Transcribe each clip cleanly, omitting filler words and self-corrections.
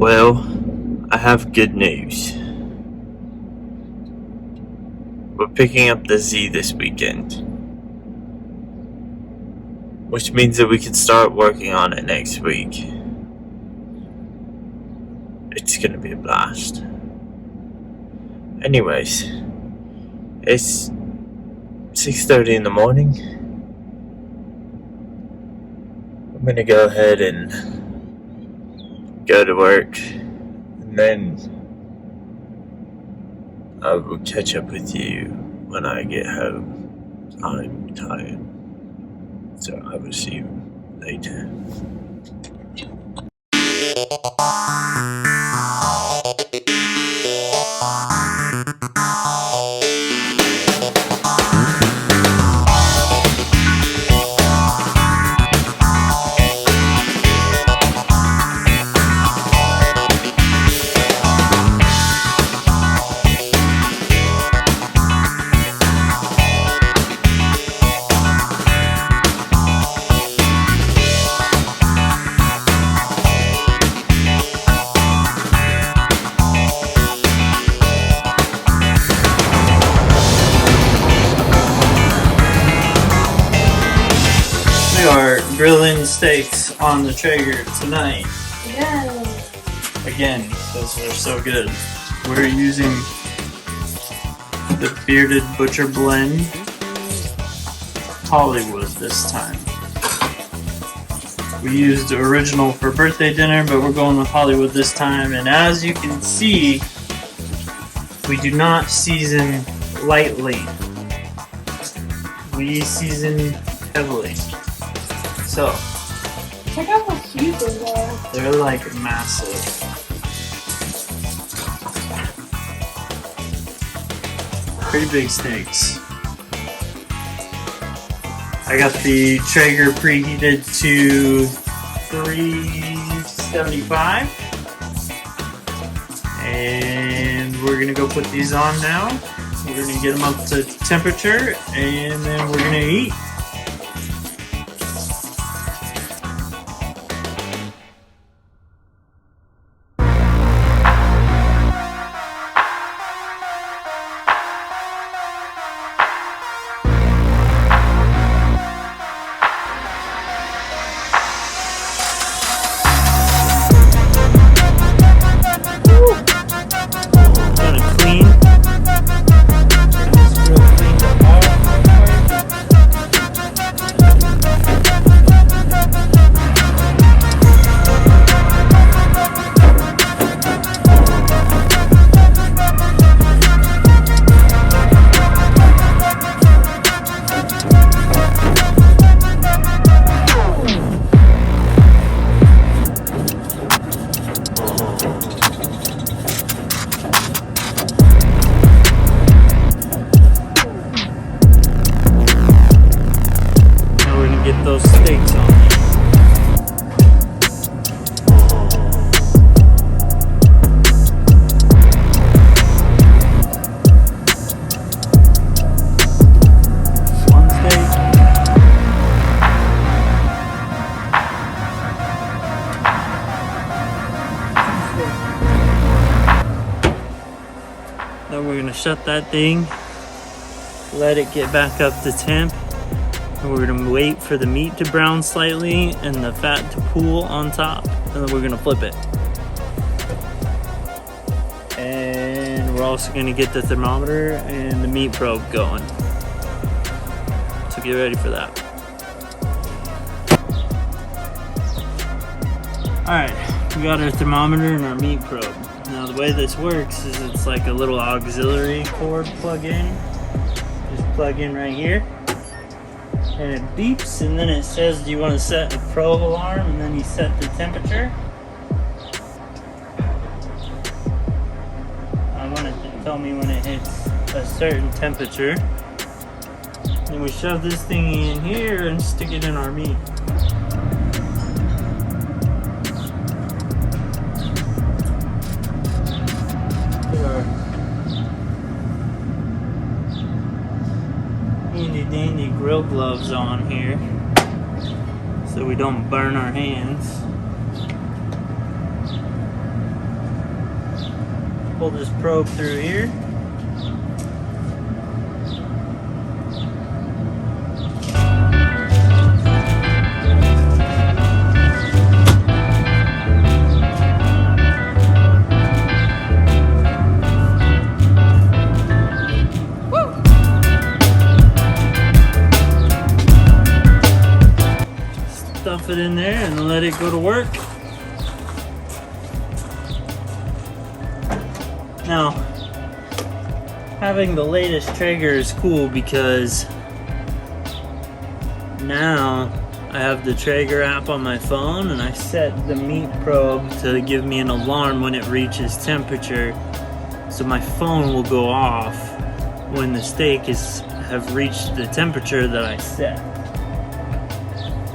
Well, I have good news. We're picking up the Z this weekend, which means that we can start working on it next week. It's gonna be a blast. Anyways, it's 6:30 in the morning. I'm gonna go ahead and go to work, and then I will catch up with you when I get home. I'm tired, so I will see you later. We are grilling steaks on the Traeger tonight. Yes. Again, because they're so good. We're using the Bearded Butcher Blend Hollywood this time. We used original for birthday dinner, but we're going with Hollywood this time. And as you can see, we do not season lightly. We season heavily. So, Check out how huge they are. they're like massive. Pretty big steaks. I got the Traeger preheated to 375. And we're gonna go put these on now. We're gonna get them up to temperature, and then we're gonna eat. Get those steaks on. One steak. Then we're gonna shut that thing, let it get back up to temp. We're gonna wait for the meat to brown slightly and the fat to pool on top, and then we're gonna flip it. And we're also gonna get the thermometer and the meat probe going. So get ready for that. Alright, we got our thermometer and our meat probe. Now the way this works is it's like a little auxiliary cord plug-in. Just plug in right here. And it beeps, and then it says, do you want to set a probe alarm? And then you set the temperature. I want it to tell me when it hits a certain temperature. Then we shove this thing in here and stick it in our meat. Put our handy dandy grill gloves on here so we don't burn our hands. pull this probe through here. Stuff it in there and let it go to work. Now, having the latest Traeger is cool because now I have the Traeger app on my phone and I set the meat probe to give me an alarm when it reaches temperature, so my phone will go off when the steak have reached the temperature that I set,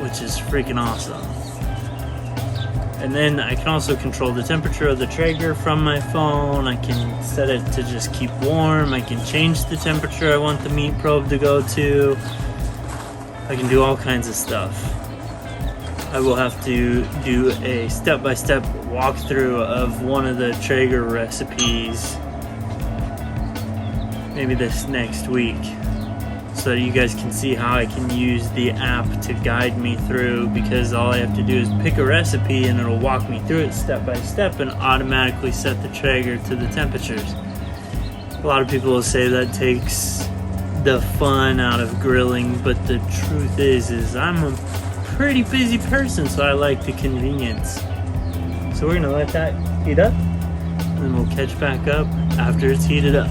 which is freaking awesome. And then I can also control the temperature of the Traeger from my phone. I can set it to just keep warm. I can change the temperature I want the meat probe to go to. I can do all kinds of stuff. I will have to do a step-by-step walkthrough of one of the Traeger recipes maybe this next week, so that you guys can see how I can use the app to guide me through, because all I have to do is pick a recipe and it'll walk me through it step by step and automatically set the Traeger to the temperatures. A lot of people will say that takes the fun out of grilling, but the truth is I'm a pretty busy person, so I like the convenience. So we're gonna let that heat up and then we'll catch back up after it's heated up.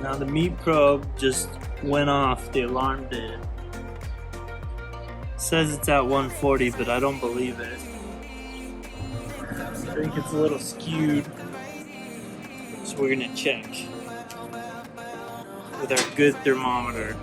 Now the meat probe just went off, the alarm did. It says it's at 140, but I don't believe it. I think it's a little skewed. So we're gonna check with our good thermometer.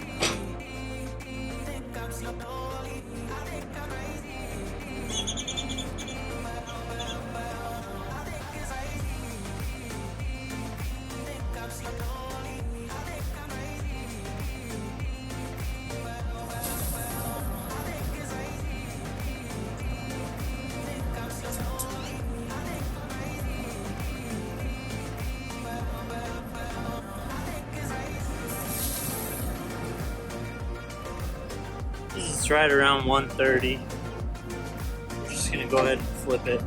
It's right around 130. We're just gonna go ahead and flip it.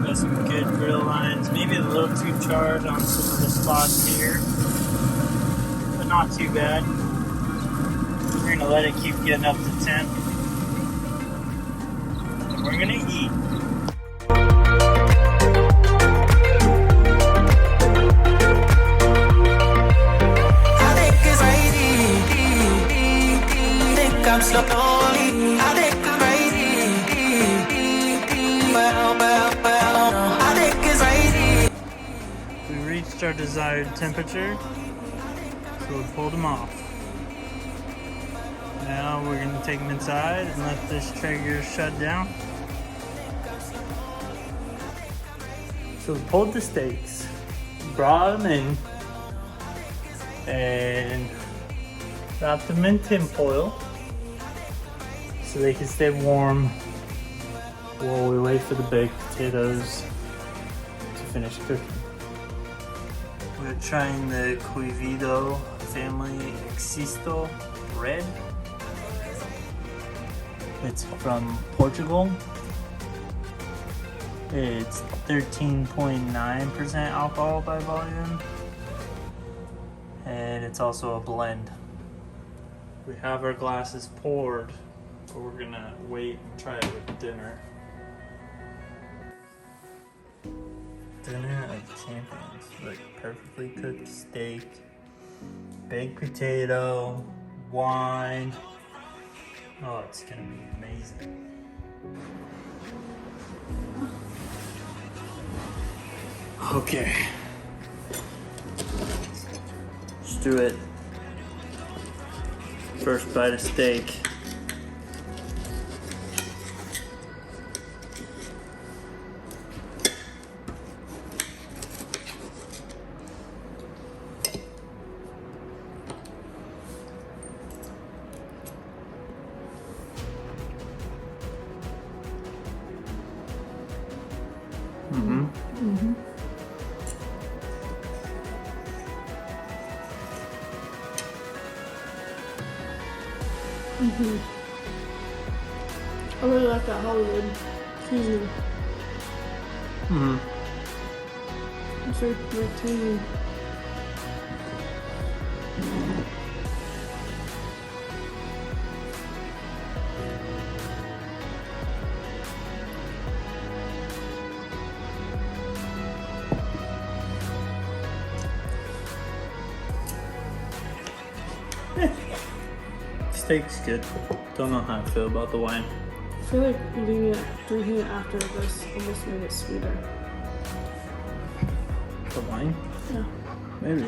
Got some good grill lines, maybe a little too charred on some of the spots here, but not too bad. We're We're gonna let it keep getting up to temp. And we're gonna eat. I'm slowly, I think I'm crazy. Well, I think it's crazy. We reached our desired temperature, so we pulled them off. Now we're going to take them inside and let this Traeger shut down. So we pulled the steaks, brought them in, and wrapped them in tin foil so they can stay warm while we wait for the baked potatoes to finish cooking. We're trying the Cuivido family Existo red. It's from Portugal. It's 13.9% alcohol by volume. And it's also a blend. We have our glasses poured, but we're gonna wait and try it with dinner. Dinner of champions. Like perfectly cooked steak, baked potato, wine. Oh, it's gonna be amazing. Okay. Let's do it. First bite of steak. Mm-hmm. Mm-hmm. Mm-hmm. I really like that Hollywood seasoning. Mm-hmm. It's very tangy. Steak's good. Don't know how I feel about the wine. I feel like drinking it after this almost made it sweeter. The wine? Yeah. Maybe.